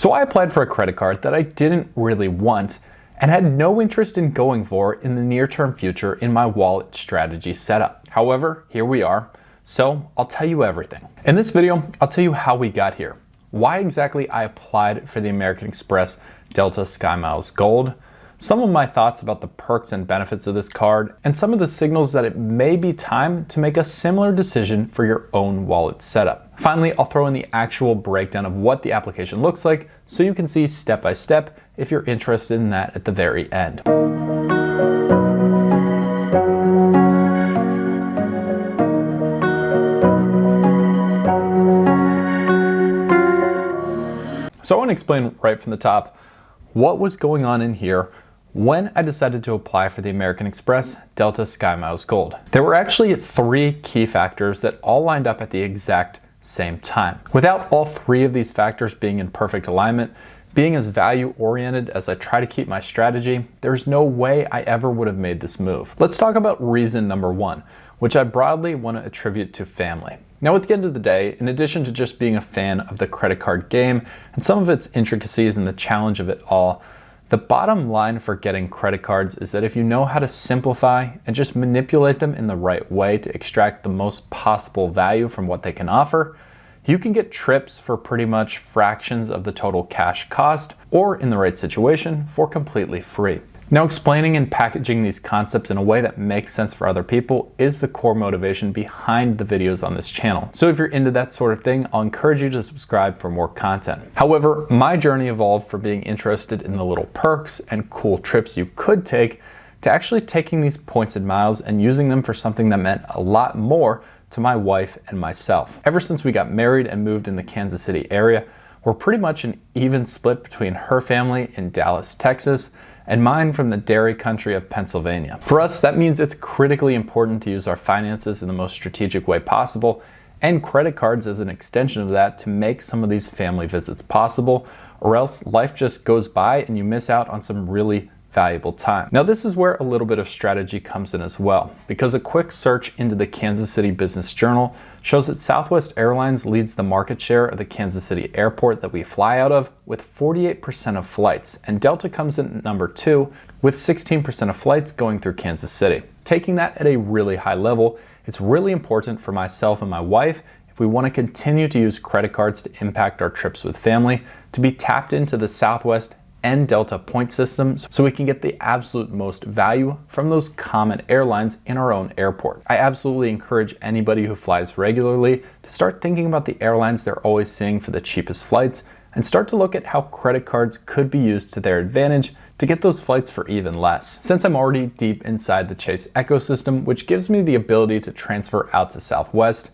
So I applied for a credit card that I didn't really want and had no interest in going for in the near-term future in my wallet strategy setup. However, here we are, so I'll tell you everything. In this video, I'll tell you how we got here, why exactly I applied for the American Express Delta SkyMiles Gold, some of my thoughts about the perks and benefits of this card, and some of the signals that it may be time to make a similar decision for your own wallet setup. Finally, I'll throw in the actual breakdown of what the application looks like so you can see step by step if you're interested in that at the very end. So I want to explain right from the top what was going on in here when I decided to apply for the American Express Delta SkyMiles Gold. There were actually 3 key factors that all lined up at the exact same time. Without all 3 of these factors being in perfect alignment, being as value-oriented as I try to keep my strategy, there's no way I ever would have made this move. Let's talk about reason number 1, which I broadly want to attribute to family. Now, at the end of the day, in addition to just being a fan of the credit card game and some of its intricacies and the challenge of it all, the bottom line for getting credit cards is that if you know how to simplify and just manipulate them in the right way to extract the most possible value from what they can offer, you can get trips for pretty much fractions of the total cash cost, or in the right situation, for completely free. Now, explaining and packaging these concepts in a way that makes sense for other people is the core motivation behind the videos on this channel. So if you're into that sort of thing, I'll encourage you to subscribe for more content. However, my journey evolved from being interested in the little perks and cool trips you could take to actually taking these points and miles and using them for something that meant a lot more to my wife and myself. Ever since we got married and moved in the Kansas City area, we're pretty much an even split between her family in Dallas, Texas, and mine from the dairy country of Pennsylvania. For us, that means it's critically important to use our finances in the most strategic way possible, and credit cards as an extension of that to make some of these family visits possible, or else life just goes by and you miss out on some really valuable time. Now, this is where a little bit of strategy comes in as well, because a quick search into the Kansas City Business Journal shows that Southwest Airlines leads the market share of the Kansas City airport that we fly out of with 48% of flights, and Delta comes in at number 2 with 16% of flights going through Kansas City. Taking that at a really high level, it's really important for myself and my wife, if we want to continue to use credit cards to impact our trips with family, to be tapped into the Southwest and Delta point systems so we can get the absolute most value from those common airlines in our own airport. I absolutely encourage anybody who flies regularly to start thinking about the airlines they're always seeing for the cheapest flights and start to look at how credit cards could be used to their advantage to get those flights for even less. Since I'm already deep inside the Chase ecosystem, which gives me the ability to transfer out to Southwest,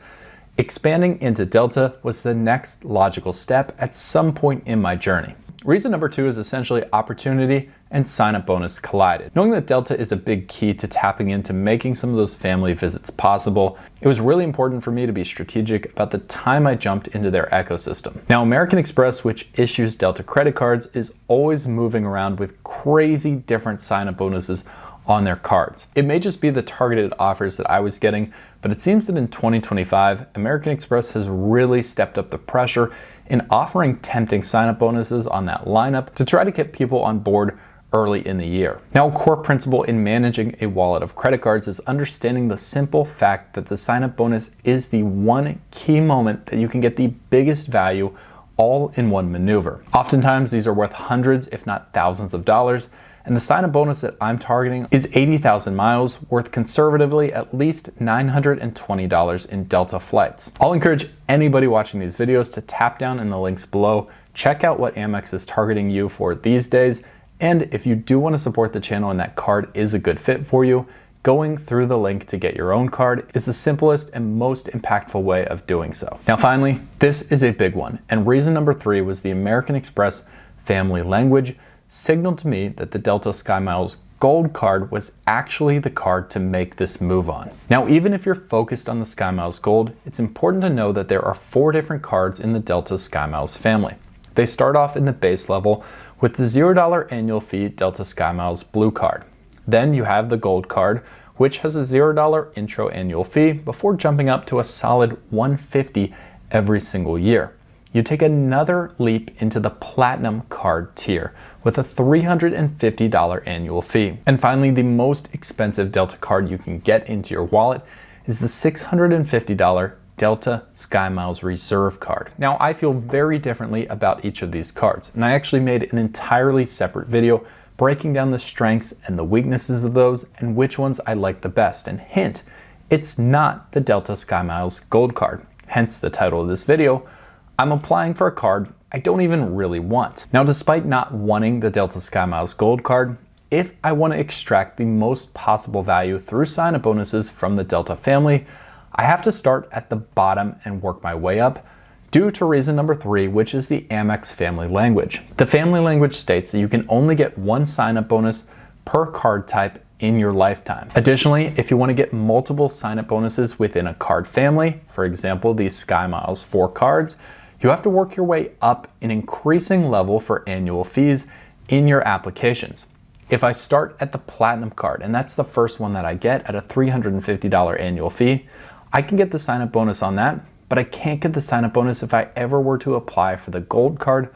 expanding into Delta was the next logical step at some point in my journey. Reason number 2 is essentially opportunity and sign-up bonus collided. Knowing that Delta is a big key to tapping into making some of those family visits possible, it was really important for me to be strategic about the time I jumped into their ecosystem. Now, American Express, which issues Delta credit cards, is always moving around with crazy different sign-up bonuses on their cards. It may just be the targeted offers that I was getting, but it seems that in 2025, American Express has really stepped up the pressure in offering tempting sign-up bonuses on that lineup to try to get people on board early in the year. Now, a core principle in managing a wallet of credit cards is understanding the simple fact that the sign-up bonus is the one key moment that you can get the biggest value all in one maneuver. Oftentimes, these are worth hundreds, if not thousands of dollars, and the sign-up bonus that I'm targeting is 80,000 miles, worth conservatively at least $920 in Delta flights. I'll encourage anybody watching these videos to tap down in the links below, check out what Amex is targeting you for these days, and if you do want to support the channel and that card is a good fit for you, going through the link to get your own card is the simplest and most impactful way of doing so. Now, finally, this is a big one, and reason number 3 was the American Express family language signaled to me that the Delta SkyMiles Gold Card was actually the card to make this move on. Now, even if you're focused on the SkyMiles Gold, it's important to know that there are 4 different cards in the Delta SkyMiles family. They start off in the base level with the $0 annual fee Delta SkyMiles Blue Card. Then you have the Gold Card, which has a $0 intro annual fee before jumping up to a solid $150 every single year. you take another leap into the Platinum card tier with a $350 annual fee. And finally, the most expensive Delta card you can get into your wallet is the $650 Delta SkyMiles Reserve card. Now, I feel very differently about each of these cards, and I actually made an entirely separate video breaking down the strengths and the weaknesses of those and which ones I like the best. And hint, it's not the Delta SkyMiles Gold Card. Hence the title of this video. I'm applying for a card I don't even really want. Now, despite not wanting the Delta SkyMiles Gold Card, if I want to extract the most possible value through sign-up bonuses from the Delta family, I have to start at the bottom and work my way up due to reason number 3, which is the Amex family language. The family language states that you can only get one sign-up bonus per card type in your lifetime. Additionally, if you want to get multiple sign-up bonuses within a card family, for example, these SkyMiles 4 cards, you have to work your way up in increasing level for annual fees in your applications. If I start at the Platinum card, and that's the first one that I get at a $350 annual fee, I can get the sign-up bonus on that, but I can't get the sign-up bonus if I ever were to apply for the Gold card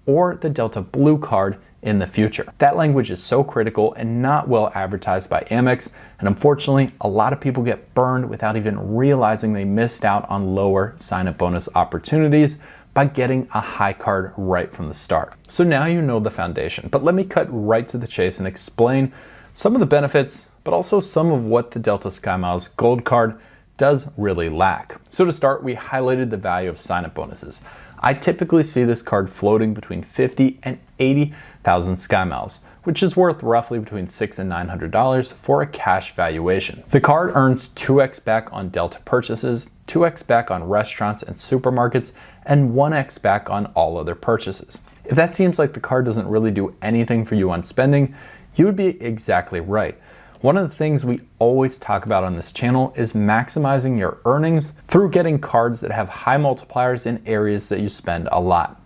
or the Delta Blue card in the future. That language is so critical and not well advertised by Amex, and unfortunately, a lot of people get burned without even realizing they missed out on lower sign-up bonus opportunities by getting a high card right from the start. So now you know the foundation, but let me cut right to the chase and explain some of the benefits, but also some of what the Delta SkyMiles Gold Card does really lack. So to start, we highlighted the value of sign-up bonuses. I typically see this card floating between 50 and 80,000 SkyMiles, which is worth roughly between $600 and $900 for a cash valuation. The card earns 2x back on Delta purchases, 2x back on restaurants and supermarkets, and 1x back on all other purchases. If that seems like the card doesn't really do anything for you on spending, you would be exactly right. One of the things we always talk about on this channel is maximizing your earnings through getting cards that have high multipliers in areas that you spend a lot.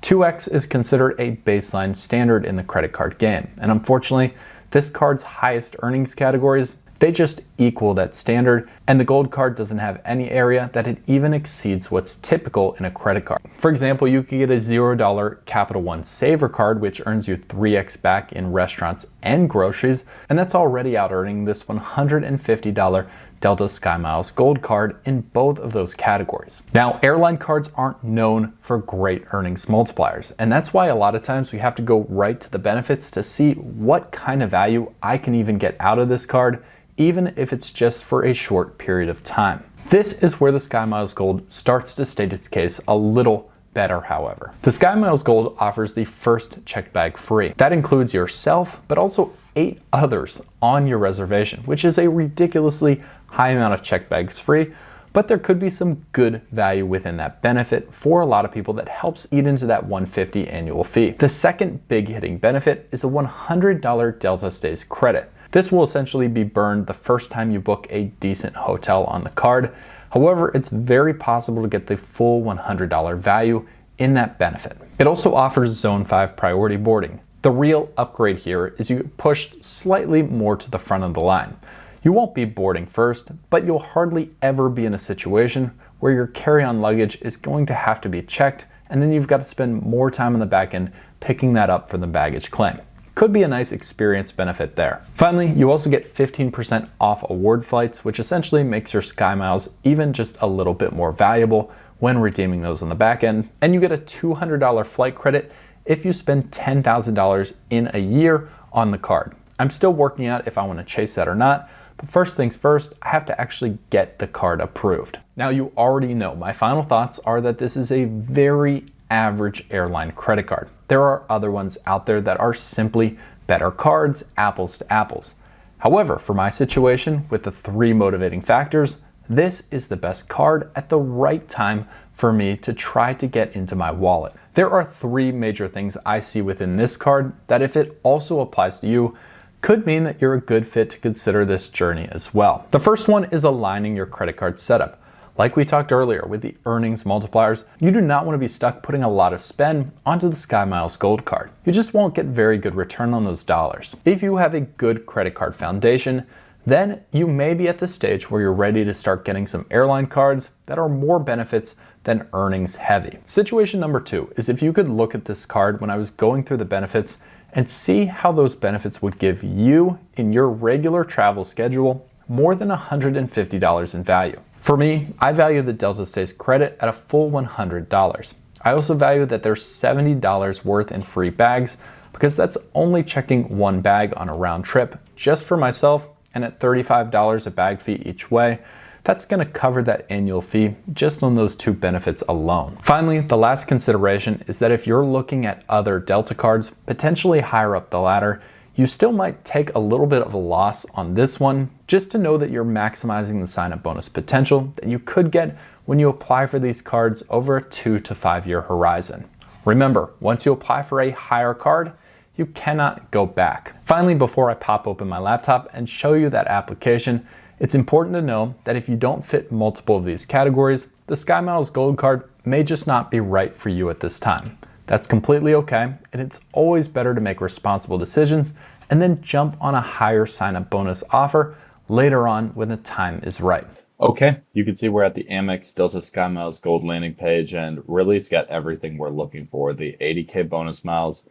2x is considered a baseline standard in the credit card game, and unfortunately, this card's highest earnings categories, they just equal that standard, and the Gold Card doesn't have any area that it even exceeds what's typical in a credit card. For example, you could get a $0 Capital One Saver card, which earns you 3x back in restaurants and groceries, and that's already out earning this $150 Delta SkyMiles Gold Card in both of those categories. Now, airline cards aren't known for great earnings multipliers, and that's why a lot of times we have to go right to the benefits to see what kind of value I can even get out of this card, even if it's just for a short period of time. This is where the SkyMiles Gold starts to state its case a little better, however. The SkyMiles Gold offers the first checked bag free. That includes yourself, but also 8 others on your reservation, which is a ridiculously high amount of checked bags free, but there could be some good value within that benefit for a lot of people that helps eat into that $150 annual fee. The second big hitting benefit is a $100 Delta Stays credit. This will essentially be burned the first time you book a decent hotel on the card. However, it's very possible to get the full $100 value in that benefit. It also offers Zone 5 priority boarding. The real upgrade here is you get pushed slightly more to the front of the line. You won't be boarding first, but you'll hardly ever be in a situation where your carry-on luggage is going to have to be checked, and then you've got to spend more time on the back end picking that up for the baggage claim. Could be a nice experience benefit there. Finally, you also get 15% off award flights, which essentially makes your SkyMiles even just a little bit more valuable when redeeming those on the back end. And you get a $200 flight credit if you spend $10,000 in a year on the card. I'm still working out if I want to chase that or not, but first things first, I have to actually get the card approved. Now, you already know my final thoughts are that this is a very average airline credit card. There are other ones out there that are simply better cards, apples to apples. However, for my situation with the 3 motivating factors, this is the best card at the right time for me to try to get into my wallet. There are 3 major things I see within this card that, if it also applies to you, could mean that you're a good fit to consider this journey as well. The first one is aligning your credit card setup. Like we talked earlier with the earnings multipliers, you do not want to be stuck putting a lot of spend onto the SkyMiles Gold Card. You just won't get very good return on those dollars. If you have a good credit card foundation, then you may be at the stage where you're ready to start getting some airline cards that are more benefits than earnings heavy. Situation number 2 is if you could look at this card when I was going through the benefits and see how those benefits would give you in your regular travel schedule more than $150 in value. For me, I value the Delta Stays credit at a full $100. I also value that there's $70 worth in free bags because that's only checking one bag on a round trip just for myself, and at $35 a bag fee each way, that's going to cover that annual fee just on those 2 benefits alone. Finally, the last consideration is that if you're looking at other Delta cards, potentially higher up the ladder, you still might take a little bit of a loss on this one just to know that you're maximizing the sign-up bonus potential that you could get when you apply for these cards over a 2 to 5 year horizon. Remember, once you apply for a higher card, you cannot go back. Finally, before I pop open my laptop and show you that application, it's important to know that if you don't fit multiple of these categories, the SkyMiles Gold Card may just not be right for you at this time. That's completely okay, and it's always better to make responsible decisions and then jump on a higher sign-up bonus offer later on when the time is right. Okay, you can see we're at the Amex Delta SkyMiles Gold landing page, and really it's got everything we're looking for. The 80K bonus miles,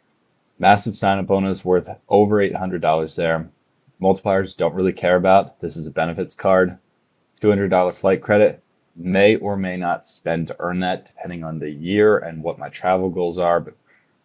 massive sign-up bonus worth over $800 there. Multipliers don't really care about. This is a benefits card. $200 flight credit. May or may not spend to earn that depending on the year and what my travel goals are. But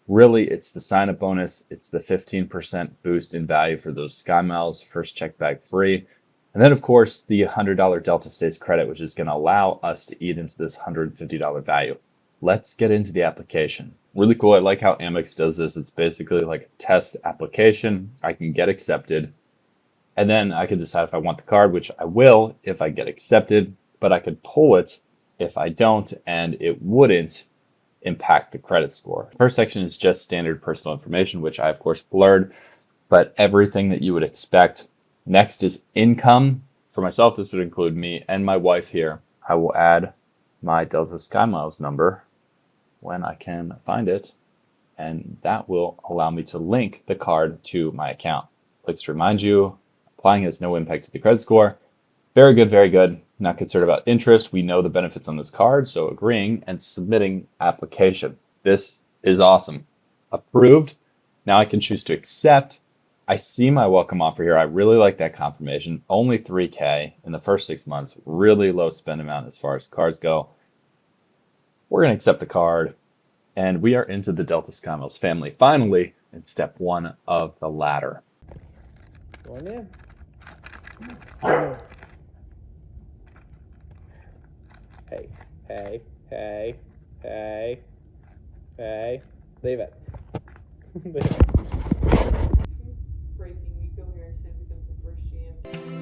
really, it's the sign-up bonus. It's the 15% boost in value for those SkyMiles, first check bag free. And then, of course, the $100 Delta Stays credit, which is going to allow us to eat into this $150 value. Let's get into the application. Really cool. I like how Amex does this. It's basically like a test application. I can get accepted, and then I can decide if I want the card, which I will if I get accepted, but I could pull it if I don't, and it wouldn't impact the credit score. First section is just standard personal information, which I, of course, blurred, but everything that you would expect. Next is income. For myself, this would include me and my wife here. I will add my Delta SkyMiles number when I can find it, and that will allow me to link the card to my account. Clicks to remind you, applying has no impact to the credit score. Very good, very good. Not concerned about interest. We know the benefits on this card, so agreeing and submitting application. This is awesome. Approved. Now I can choose to accept. I see my welcome offer here. I really like that confirmation. Only $3K in the first 6 months. Really low spend amount as far as cards go. We're going to accept the card, and we are into the Delta SkyMiles family. Finally, in step 1 of the ladder. Going in. Hey, hey, hey, hey, hey. Leave it. Leave it. Breaking, Nico Harrison becomes the first GM.